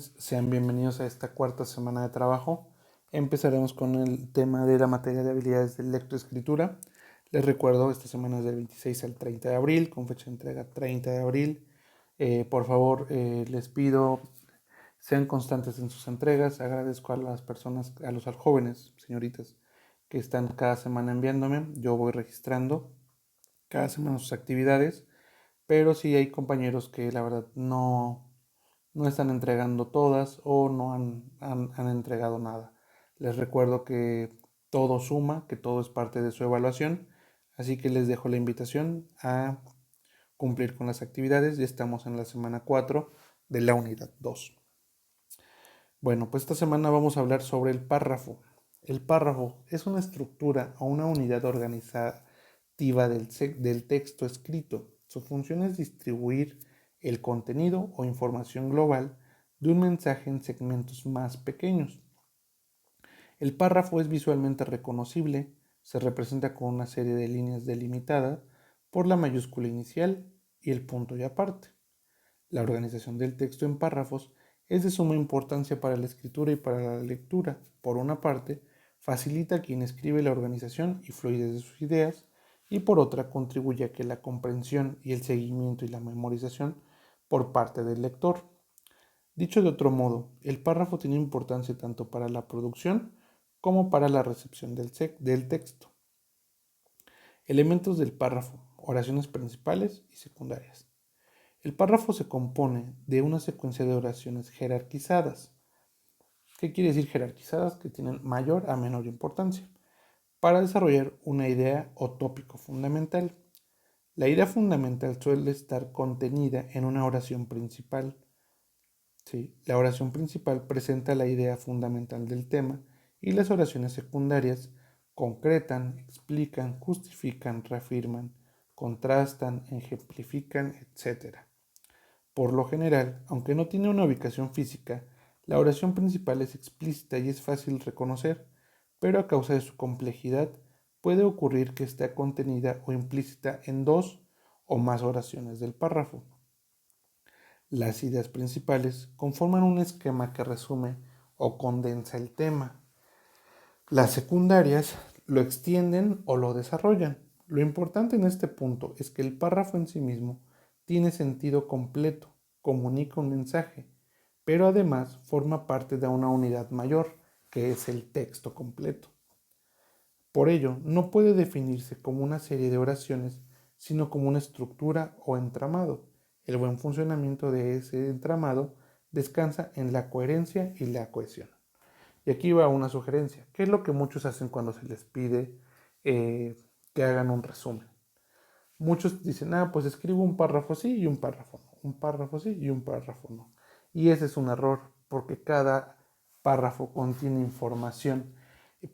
jóvenes, sean bienvenidos a esta cuarta semana de trabajo. Empezaremos con el tema de la materia de habilidades de lectoescritura. Les recuerdo, esta semana es del 26 al 30 de abril, con fecha de entrega 30 de abril. Por favor, les pido, sean constantes en sus entregas. Agradezco a las personas, a los jóvenes, señoritas, que están cada semana enviándome. Yo voy registrando cada semana sus actividades, pero sí hay compañeros que la verdad no están entregando todas o no han entregado nada. Les recuerdo que todo suma, que todo es parte de su evaluación, así que les dejo la invitación a cumplir con las actividades. Ya estamos en la semana 4 de la unidad 2. Bueno, pues esta semana vamos a hablar sobre el párrafo. El párrafo es una estructura o una unidad organizativa del texto escrito. Su función es distribuir el contenido o información global de un mensaje en segmentos más pequeños. El párrafo es visualmente reconocible, se representa con una serie de líneas delimitadas por la mayúscula inicial y el punto y aparte. La organización del texto en párrafos es de suma importancia para la escritura y para la lectura. Por una parte, facilita a quien escribe la organización y fluidez de sus ideas, y por otra, contribuye a que la comprensión y el seguimiento y la memorización por parte del lector. Dicho de otro modo, el párrafo tiene importancia tanto para la producción como para la recepción del texto. Elementos del párrafo, oraciones principales y secundarias. El párrafo se compone de una secuencia de oraciones jerarquizadas. ¿Qué quiere decir jerarquizadas? Que tienen mayor a menor importancia, para desarrollar una idea o tópico fundamental. La idea fundamental suele estar contenida en una oración principal. ¿Sí? La oración principal presenta la idea fundamental del tema y las oraciones secundarias concretan, explican, justifican, reafirman, contrastan, ejemplifican, etc. Por lo general, aunque no tiene una ubicación física, la oración principal es explícita y es fácil reconocer, pero a causa de su complejidad puede ocurrir que esté contenida o implícita en dos o más oraciones del párrafo. Las ideas principales conforman un esquema que resume o condensa el tema. Las secundarias lo extienden o lo desarrollan. Lo importante en este punto es que el párrafo en sí mismo tiene sentido completo, comunica un mensaje, pero además forma parte de una unidad mayor, que es el texto completo. Por ello, no puede definirse como una serie de oraciones, sino como una estructura o entramado. El buen funcionamiento de ese entramado descansa en la coherencia y la cohesión. Y aquí va una sugerencia. ¿Qué es lo que muchos hacen cuando se les pide que hagan un resumen? Muchos dicen, pues escribo un párrafo sí y un párrafo no, un párrafo sí y un párrafo no. Y ese es un error, porque cada párrafo contiene información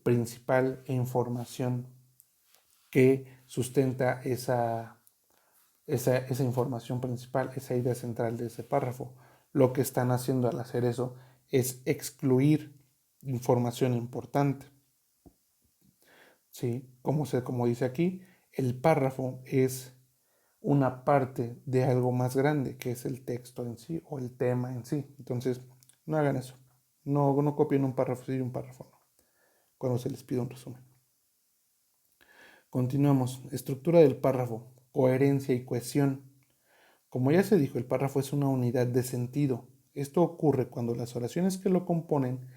principal e información que sustenta esa información principal, esa idea central de ese párrafo. Lo que están haciendo al hacer eso es excluir información importante. ¿Sí? Como dice aquí, el párrafo es una parte de algo más grande, que es el texto en sí o el tema en sí. Entonces, no hagan eso. No copien un párrafo sí y un párrafo no, cuando se les pide un resumen. Continuamos. Estructura del párrafo, coherencia y cohesión. Como ya se dijo, el párrafo es una unidad de sentido. Esto ocurre cuando las oraciones que lo componen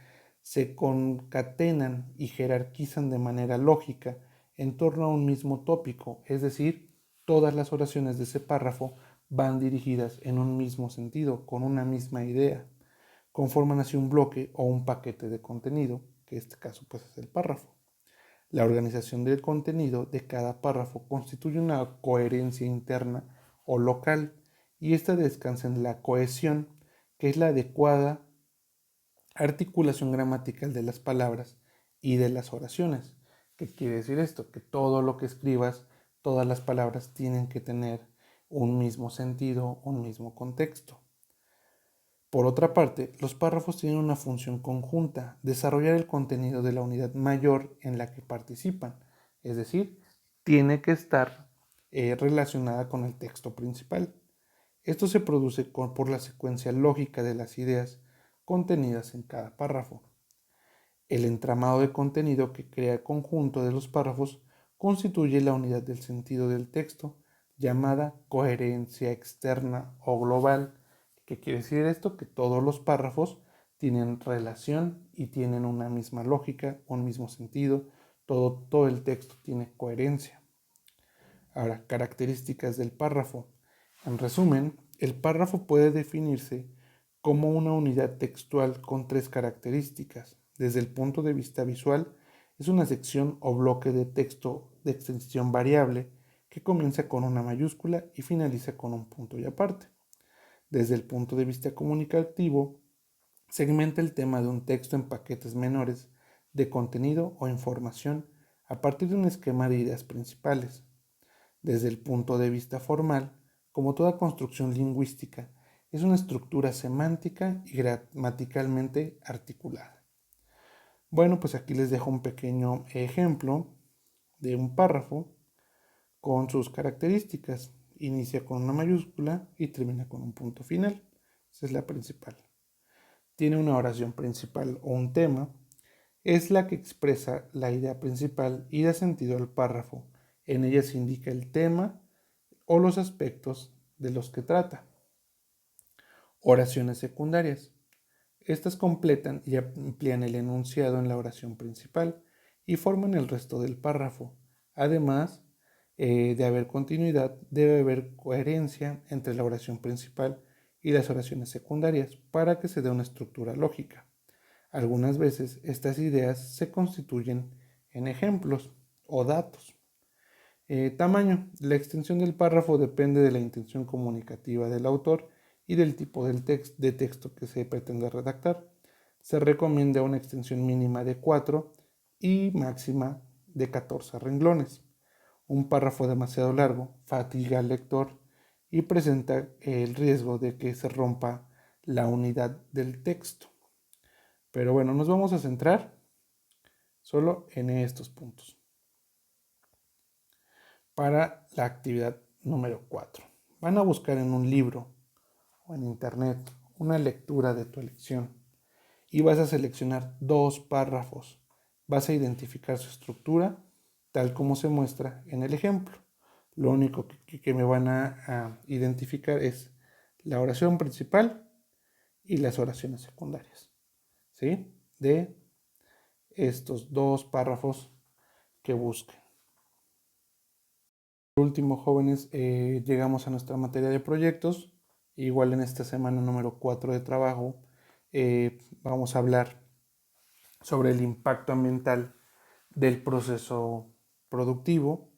se concatenan y jerarquizan de manera lógica en torno a un mismo tópico, es decir, todas las oraciones de ese párrafo van dirigidas en un mismo sentido, con una misma idea. Conforman así un bloque o un paquete de contenido, que en este caso pues es el párrafo. La organización del contenido de cada párrafo constituye una coherencia interna o local, y esta descansa en la cohesión, que es la adecuada articulación gramatical de las palabras y de las oraciones. ¿Qué quiere decir esto? Que todo lo que escribas, todas las palabras tienen que tener un mismo sentido, un mismo contexto. Por otra parte, los párrafos tienen una función conjunta, desarrollar el contenido de la unidad mayor en la que participan, es decir, tiene que estar relacionada con el texto principal. Esto se produce por la secuencia lógica de las ideas contenidas en cada párrafo. El entramado de contenido que crea el conjunto de los párrafos constituye la unidad del sentido del texto, llamada coherencia externa o global. ¿Qué quiere decir esto? Que todos los párrafos tienen relación y tienen una misma lógica, un mismo sentido. Todo el texto tiene coherencia. Ahora, características del párrafo. En resumen, el párrafo puede definirse como una unidad textual con tres características. Desde el punto de vista visual, es una sección o bloque de texto de extensión variable que comienza con una mayúscula y finaliza con un punto y aparte. Desde el punto de vista comunicativo, segmenta el tema de un texto en paquetes menores de contenido o información a partir de un esquema de ideas principales. Desde el punto de vista formal, como toda construcción lingüística, es una estructura semántica y gramaticalmente articulada. Bueno, pues aquí les dejo un pequeño ejemplo de un párrafo con sus características. Inicia con una mayúscula y termina con un punto final. Esa es la principal. Tiene una oración principal o un tema. Es la que expresa la idea principal y da sentido al párrafo. En ella se indica el tema o los aspectos de los que trata. Oraciones secundarias. Estas completan y amplían el enunciado en la oración principal y forman el resto del párrafo. Además de haber continuidad, debe haber coherencia entre la oración principal y las oraciones secundarias para que se dé una estructura lógica. Algunas veces estas ideas se constituyen en ejemplos o datos. Tamaño. La extensión del párrafo depende de la intención comunicativa del autor y del tipo de texto que se pretende redactar. Se recomienda una extensión mínima de 4 y máxima de 14 renglones. Un párrafo demasiado largo fatiga al lector y presenta el riesgo de que se rompa la unidad del texto. Pero bueno, nos vamos a centrar solo en estos puntos. Para la actividad número 4. Van a buscar en un libro o en internet una lectura de tu elección y vas a seleccionar 2 párrafos. Vas a identificar su estructura tal como se muestra en el ejemplo. Lo único que me van a identificar es la oración principal y las oraciones secundarias, ¿sí? De estos 2 párrafos que busquen. Por último, jóvenes, llegamos a nuestra materia de proyectos. Igual en esta semana número 4 de trabajo vamos a hablar sobre el impacto ambiental del proceso productivo.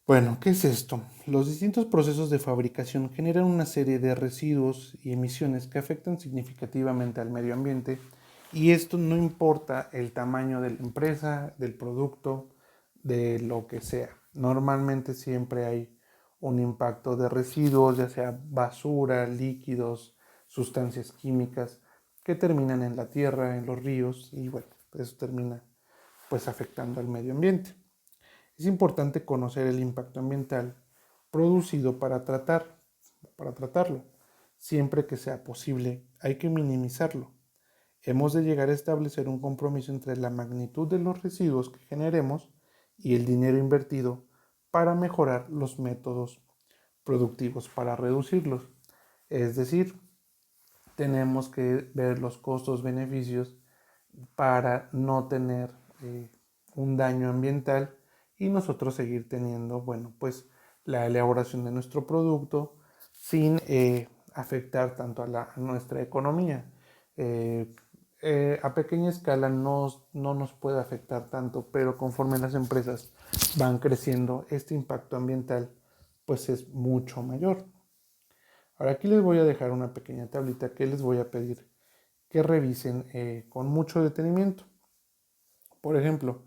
Bueno, ¿qué es esto? Los distintos procesos de fabricación generan una serie de residuos y emisiones que afectan significativamente al medio ambiente, y esto no importa el tamaño de la empresa, del producto, de lo que sea. Normalmente siempre hay un impacto de residuos, ya sea basura, líquidos, sustancias químicas que terminan en la tierra, en los ríos, y bueno, eso termina pues afectando al medio ambiente. Es importante conocer el impacto ambiental producido para tratarlo. Siempre que sea posible, hay que minimizarlo. Hemos de llegar a establecer un compromiso entre la magnitud de los residuos que generemos y el dinero invertido para mejorar los métodos productivos para reducirlos. Es decir, tenemos que ver los costos-beneficios para no tener un daño ambiental y nosotros seguir teniendo, bueno, pues la elaboración de nuestro producto sin afectar tanto a nuestra economía. A pequeña escala no nos puede afectar tanto, pero conforme las empresas van creciendo, este impacto ambiental pues es mucho mayor. Ahora aquí les voy a dejar una pequeña tablita que les voy a pedir que revisen con mucho detenimiento. Por ejemplo,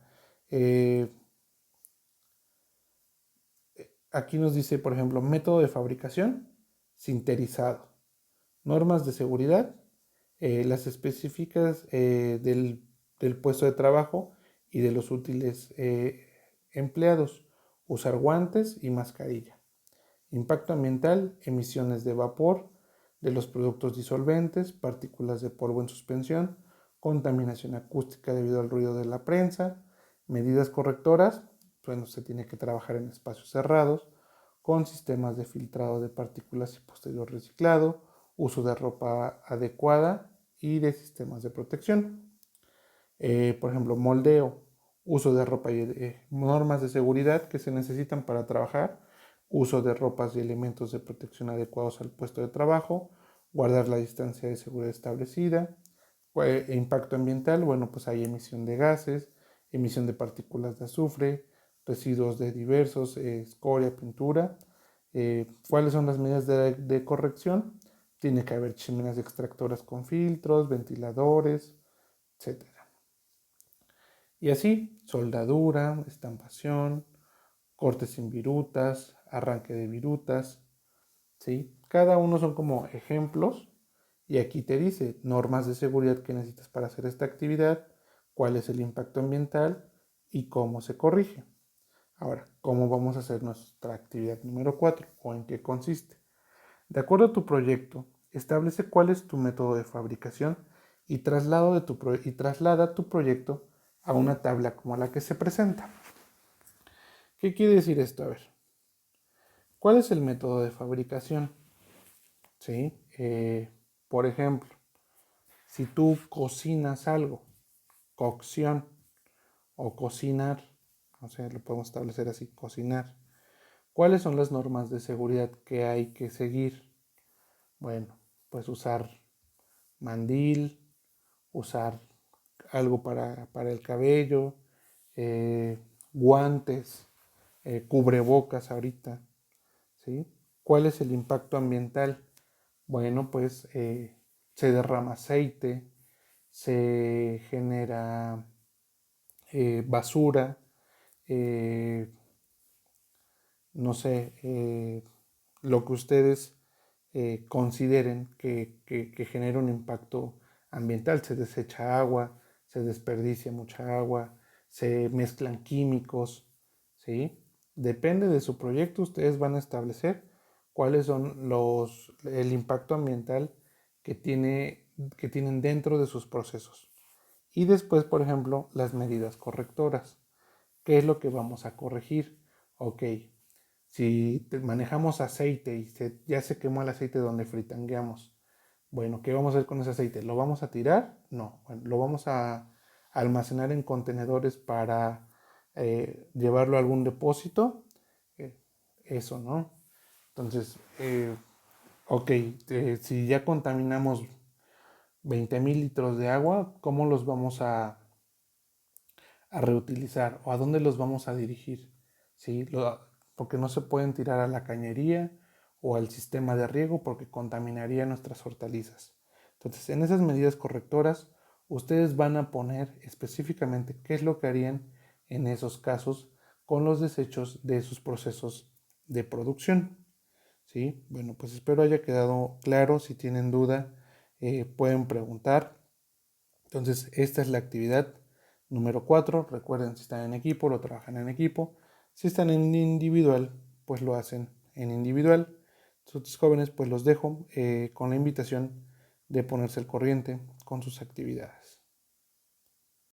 aquí nos dice, por ejemplo, método de fabricación sinterizado, normas de seguridad, las específicas del puesto de trabajo y de los útiles empleados, usar guantes y mascarilla. Impacto ambiental, emisiones de vapor, de los productos disolventes, partículas de polvo en suspensión, contaminación acústica debido al ruido de la prensa, medidas correctoras, bueno, se tiene que trabajar en espacios cerrados, con sistemas de filtrado de partículas y posterior reciclado, uso de ropa adecuada y de sistemas de protección. Por ejemplo, moldeo, uso de ropa y normas de seguridad que se necesitan para trabajar, uso de ropas y elementos de protección adecuados al puesto de trabajo, guardar la distancia de seguridad establecida, impacto ambiental, bueno, pues hay emisión de gases, emisión de partículas de azufre, residuos de diversos, escoria, pintura. ¿Cuáles son las medidas de corrección? Tiene que haber chimeneas extractoras con filtros, ventiladores, etc. Y así, soldadura, estampación, cortes sin virutas, arranque de virutas, ¿sí? Cada uno son como ejemplos y aquí te dice normas de seguridad que necesitas para hacer esta actividad, cuál es el impacto ambiental y cómo se corrige. Ahora, ¿cómo vamos a hacer nuestra actividad número 4 o en qué consiste? De acuerdo a tu proyecto, establece cuál es tu método de fabricación y traslada tu proyecto a una tabla como la que se presenta. ¿Qué quiere decir esto? A ver, ¿cuál es el método de fabricación? ¿Sí? Por ejemplo, si tú cocinas algo, cocción o cocinar, o sea, lo podemos establecer así, cocinar. ¿Cuáles son las normas de seguridad que hay que seguir? Bueno, pues usar mandil, usar algo para el cabello, guantes, cubrebocas ahorita, ¿sí? ¿Cuál es el impacto ambiental? Bueno, pues se derrama aceite, se genera basura, eh, no sé, lo que ustedes consideren que genera un impacto ambiental. Se desecha agua, se desperdicia mucha agua, se mezclan químicos, ¿sí? Depende de su proyecto, ustedes van a establecer cuáles son el impacto ambiental que tienen dentro de sus procesos. Y después, por ejemplo, las medidas correctoras. ¿Qué es lo que vamos a corregir? Ok, si manejamos aceite y ya se quemó el aceite donde fritangueamos, bueno, ¿qué vamos a hacer con ese aceite? ¿Lo vamos a tirar? No, bueno, lo vamos a almacenar en contenedores para llevarlo a algún depósito. Eh, Eso, ¿no? Entonces, ok, si ya contaminamos 20,000 litros de agua, ¿cómo los vamos a reutilizar o a dónde los vamos a dirigir? ¿Sí? Porque no se pueden tirar a la cañería o al sistema de riego porque contaminaría nuestras hortalizas. Entonces, en esas medidas correctoras, ustedes van a poner específicamente qué es lo que harían en esos casos con los desechos de sus procesos de producción. ¿Sí? Bueno, pues espero haya quedado claro. Si tienen duda, pueden preguntar. Entonces, esta es la actividad número 4. Recuerden, si están en equipo, lo trabajan en equipo. Si están en individual, pues lo hacen en individual. Entonces, jóvenes, pues los dejo con la invitación de ponerse al corriente con sus actividades.